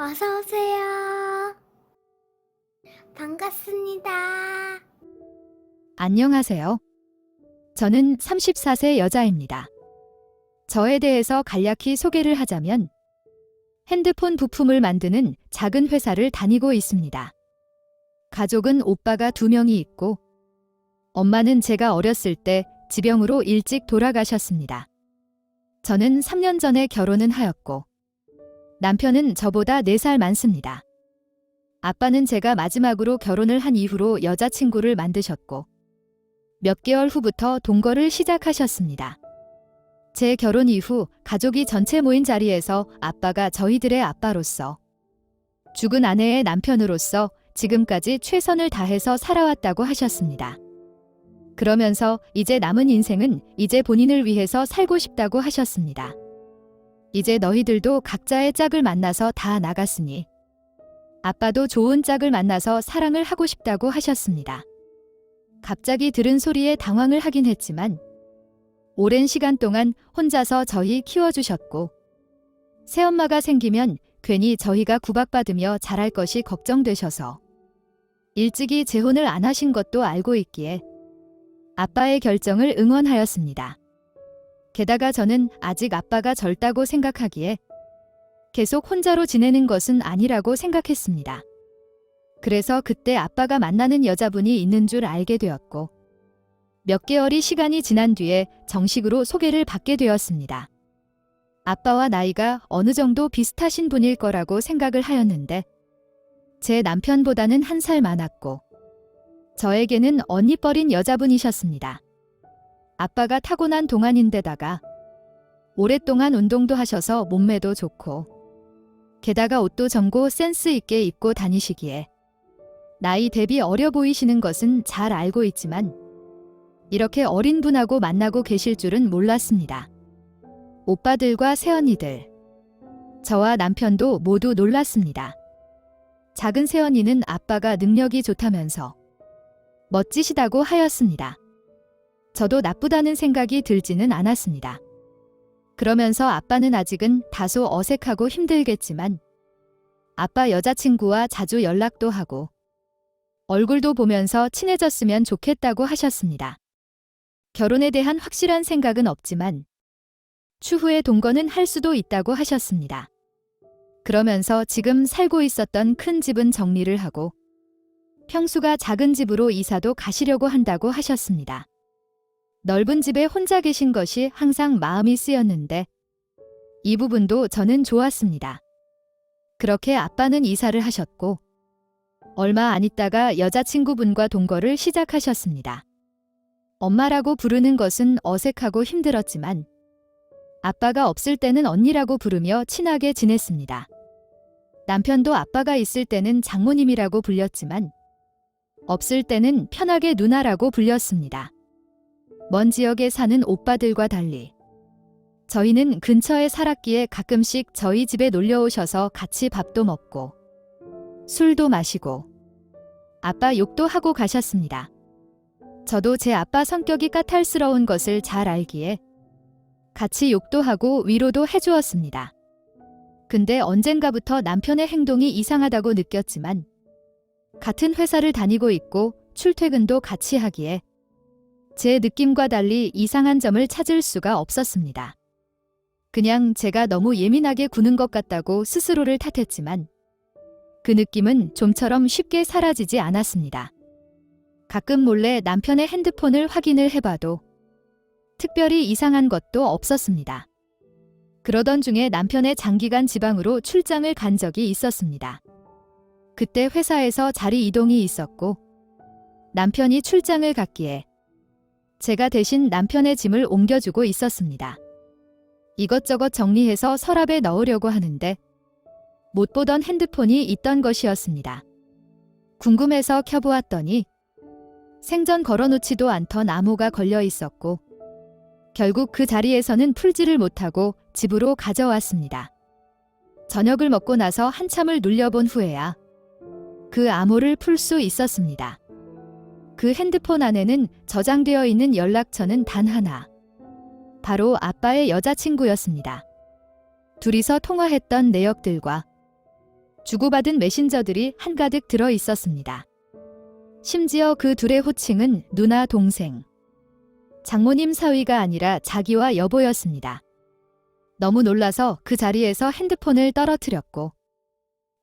어서 오세요. 반갑습니다. 안녕하세요. 저는 34세 여자입니다. 저에 대해서 간략히 소개를 하자면 핸드폰 부품을 만드는 작은 회사를 다니고 있습니다. 가족은 오빠가 2명이 있고 엄마는 제가 어렸을 때 지병으로 일찍 돌아가셨습니다. 저는 3년 전에 결혼은 하였고 남편은 저보다 4살 많습니다. 아빠는 제가 마지막으로 결혼을 한 이후로 여자친구를 만드셨고 몇 개월 후부터 동거를 시작하셨습니다. 제 결혼 이후 가족이 전체 모인 자리에서 아빠가 저희들의 아빠로서, 죽은 아내의 남편으로서 지금까지 최선을 다해서 살아왔다고 하셨습니다. 그러면서 이제 남은 인생은 이제 본인을 위해서 살고 싶다고 하셨습니다. 이제 너희들도 각자의 짝을 만나서 다 나갔으니 아빠도 좋은 짝을 만나서 사랑을 하고 싶다고 하셨습니다. 갑자기 들은 소리에 당황을 하긴 했지만 오랜 시간 동안 혼자서 저희 키워주셨고 새엄마가 생기면 괜히 저희가 구박받으며 자랄 것이 걱정되셔서 일찍이 재혼을 안 하신 것도 알고 있기에 아빠의 결정을 응원하였습니다. 게다가 저는 아직 아빠가 젊다고 생각하기에 계속 혼자로 지내는 것은 아니라고 생각했습니다. 그래서 그때 아빠가 만나는 여자분이 있는 줄 알게 되었고 몇 개월이 시간이 지난 뒤에 정식으로 소개를 받게 되었습니다. 아빠와 나이가 어느 정도 비슷하신 분일 거라고 생각을 하였는데 제 남편보다는 1살 많았고 저에게는 언니뻘인 여자분이셨습니다. 아빠가 타고난 동안인데다가 오랫동안 운동도 하셔서 몸매도 좋고 게다가 옷도 정고 센스 있게 입고 다니시기에 나이 대비 어려 보이시는 것은 잘 알고 있지만 이렇게 어린 분하고 만나고 계실 줄은 몰랐습니다. 오빠들과 새언니들, 저와 남편도 모두 놀랐습니다. 작은 새언니는 아빠가 능력이 좋다면서 멋지시다고 하였습니다. 저도 나쁘다는 생각이 들지는 않았습니다. 그러면서 아빠는 아직은 다소 어색하고 힘들겠지만 아빠 여자친구와 자주 연락도 하고 얼굴도 보면서 친해졌으면 좋겠다고 하셨습니다. 결혼에 대한 확실한 생각은 없지만 추후에 동거는 할 수도 있다고 하셨습니다. 그러면서 지금 살고 있었던 큰 집은 정리를 하고 평수가 작은 집으로 이사도 가시려고 한다고 하셨습니다. 넓은 집에 혼자 계신 것이 항상 마음이 쓰였는데 이 부분도 저는 좋았습니다. 그렇게 아빠는 이사를 하셨고 얼마 안 있다가 여자친구분과 동거를 시작하셨습니다. 엄마라고 부르는 것은 어색하고 힘들었지만 아빠가 없을 때는 언니라고 부르며 친하게 지냈습니다. 남편도 아빠가 있을 때는 장모님이라고 불렸지만 없을 때는 편하게 누나라고 불렸습니다. 먼 지역에 사는 오빠들과 달리 저희는 근처에 살았기에 가끔씩 저희 집에 놀려 오셔서 같이 밥도 먹고 술도 마시고 아빠 욕도 하고 가셨습니다. 저도 제 아빠 성격이 까탈스러운 것을 잘 알기에 같이 욕도 하고 위로도 해주었습니다. 근데 언젠가부터 남편의 행동이 이상하다고 느꼈지만 같은 회사를 다니고 있고 출퇴근도 같이 하기에 제 느낌과 달리 이상한 점을 찾을 수가 없었습니다. 그냥 제가 너무 예민하게 구는 것 같다고 스스로를 탓했지만 그 느낌은 좀처럼 쉽게 사라지지 않았습니다. 가끔 몰래 남편의 핸드폰을 확인을 해봐도 특별히 이상한 것도 없었습니다. 그러던 중에 남편의 장기간 지방으로 출장을 간 적이 있었습니다. 그때 회사에서 자리 이동이 있었고 남편이 출장을 갔기에 제가 대신 남편의 짐을 옮겨주고 있었습니다. 이것저것 정리해서 서랍에 넣으려고 하는데 못 보던 핸드폰이 있던 것이었습니다. 궁금해서 켜보았더니 생전 걸어놓지도 않던 암호가 걸려 있었고 결국 그 자리에서는 풀지를 못하고 집으로 가져왔습니다. 저녁을 먹고 나서 한참을 눌려본 후에야 그 암호를 풀 수 있었습니다. 그 핸드폰 안에는 저장되어 있는 연락처는 단 하나. 바로 아빠의 여자친구였습니다. 둘이서 통화했던 내역들과 주고받은 메신저들이 한가득 들어 있었습니다. 심지어 그 둘의 호칭은 누나 동생. 장모님 사위가 아니라 자기와 여보였습니다. 너무 놀라서 그 자리에서 핸드폰을 떨어뜨렸고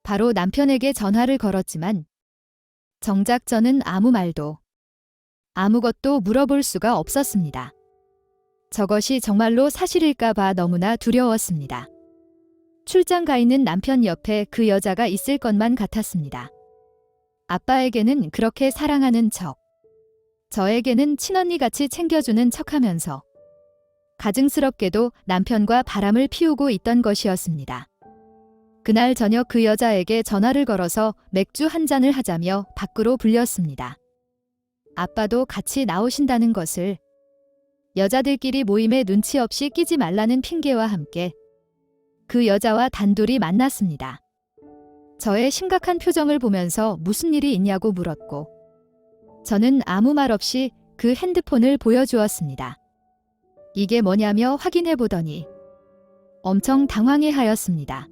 바로 남편에게 전화를 걸었지만 정작 저는 아무 말도 아무것도 물어볼 수가 없었습니다. 저것이 정말로 사실일까 봐 너무나 두려웠습니다. 출장 가 있는 남편 옆에 그 여자가 있을 것만 같았습니다. 아빠에게는 그렇게 사랑하는 척, 저에게는 친언니같이 챙겨주는 척하면서 가증스럽게도 남편과 바람을 피우고 있던 것이었습니다. 그날 저녁 그 여자에게 전화를 걸어서 맥주 한 잔을 하자며 밖으로 불렸습니다. 아빠도 같이 나오신다는 것을, 여자들끼리 모임에 눈치 없이 끼지 말라는 핑계와 함께 그 여자와 단둘이 만났습니다. 저의 심각한 표정을 보면서 무슨 일이 있냐고 물었고 저는 아무 말 없이 그 핸드폰을 보여주었습니다. 이게 뭐냐며 확인해 보더니 엄청 당황해 하였습니다.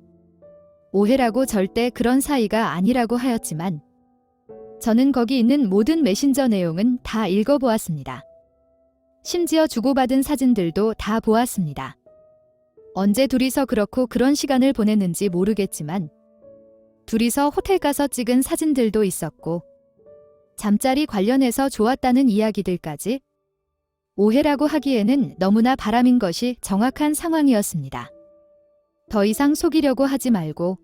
오해라고 절대 그런 사이가 아니라고 하였지만 저는 거기 있는 모든 메신저 내용은 다 읽어보았습니다. 심지어 주고받은 사진들도 다 보았습니다. 언제 둘이서 그렇고 그런 시간을 보냈는지 모르겠지만 둘이서 호텔 가서 찍은 사진들도 있었고 잠자리 관련해서 좋았다는 이야기들까지. 오해라고 하기에는 너무나 바람인 것이 정확한 상황이었습니다. 더 이상 속이려고 하지 말고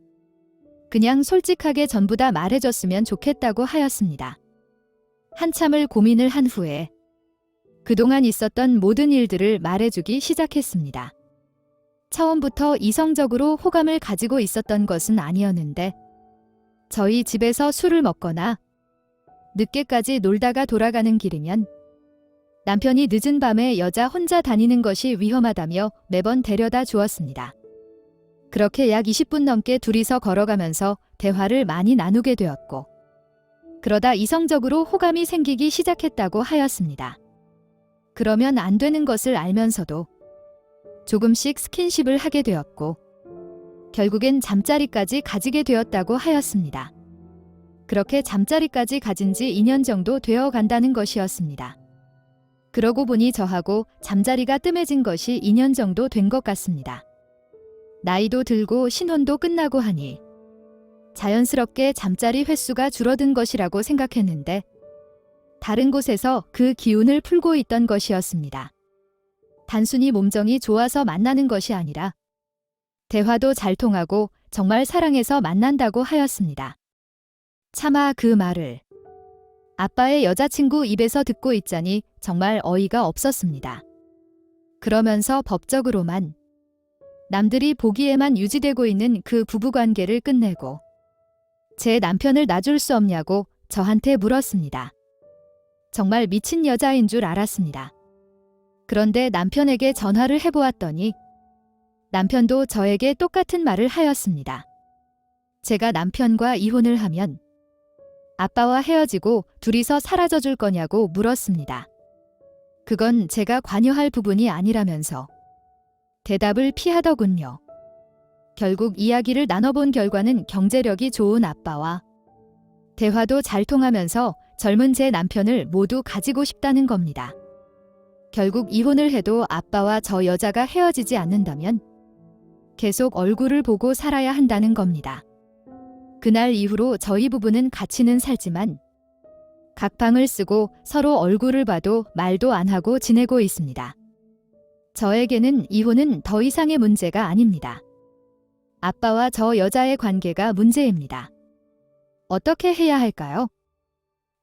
그냥 솔직하게 전부 다 말해줬으면 좋겠다고 하였습니다. 한참을 고민을 한 후에 그동안 있었던 모든 일들을 말해주기 시작했습니다. 처음부터 이성적으로 호감을 가지고 있었던 것은 아니었는데 저희 집에서 술을 먹거나 늦게까지 놀다가 돌아가는 길이면 남편이 늦은 밤에 여자 혼자 다니는 것이 위험하다며 매번 데려다 주었습니다. 그렇게 약 20분 넘게 둘이서 걸어가면서 대화를 많이 나누게 되었고 그러다 이성적으로 호감이 생기기 시작했다고 하였습니다. 그러면 안 되는 것을 알면서도 조금씩 스킨십을 하게 되었고 결국엔 잠자리까지 가지게 되었다고 하였습니다. 그렇게 잠자리까지 가진 지 2년 정도 되어 간다는 것이었습니다. 그러고 보니 저하고 잠자리가 뜸해진 것이 2년 정도 된 것 같습니다. 나이도 들고 신혼도 끝나고 하니 자연스럽게 잠자리 횟수가 줄어든 것이라고 생각했는데 다른 곳에서 그 기운을 풀고 있던 것이었습니다. 단순히 몸정이 좋아서 만나는 것이 아니라 대화도 잘 통하고 정말 사랑해서 만난다고 하였습니다. 차마 그 말을 아빠의 여자친구 입에서 듣고 있자니 정말 어이가 없었습니다. 그러면서 법적으로만 남들이 보기에만 유지되고 있는 그 부부관계를 끝내고 제 남편을 놔줄 수 없냐고 저한테 물었습니다. 정말 미친 여자인 줄 알았습니다. 그런데 남편에게 전화를 해보았더니 남편도 저에게 똑같은 말을 하였습니다. 제가 남편과 이혼을 하면 아빠와 헤어지고 둘이서 사라져 줄 거냐고 물었습니다. 그건 제가 관여할 부분이 아니라면서 대답을 피하더군요. 결국 이야기를 나눠본 결과는 경제력이 좋은 아빠와 대화도 잘 통하면서 젊은 제 남편을 모두 가지고 싶다는 겁니다. 결국 이혼을 해도 아빠와 저 여자가 헤어지지 않는다면 계속 얼굴을 보고 살아야 한다는 겁니다. 그날 이후로 저희 부부는 같이는 살지만 각 방을 쓰고 서로 얼굴을 봐도 말도 안 하고 지내고 있습니다. 저에게는 이혼은 더 이상의 문제가 아닙니다. 아빠와 저 여자의 관계가 문제입니다. 어떻게 해야 할까요?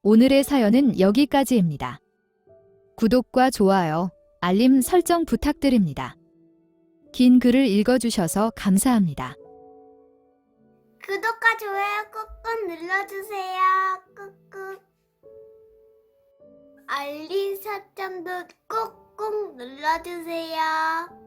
오늘의 사연은 여기까지입니다. 구독과 좋아요, 알림 설정 부탁드립니다. 긴 글을 읽어주셔서 감사합니다. 구독과 좋아요 꾹꾹 눌러주세요. 꾹꾹. 알림 설정도 꾹꾹 눌러주세요.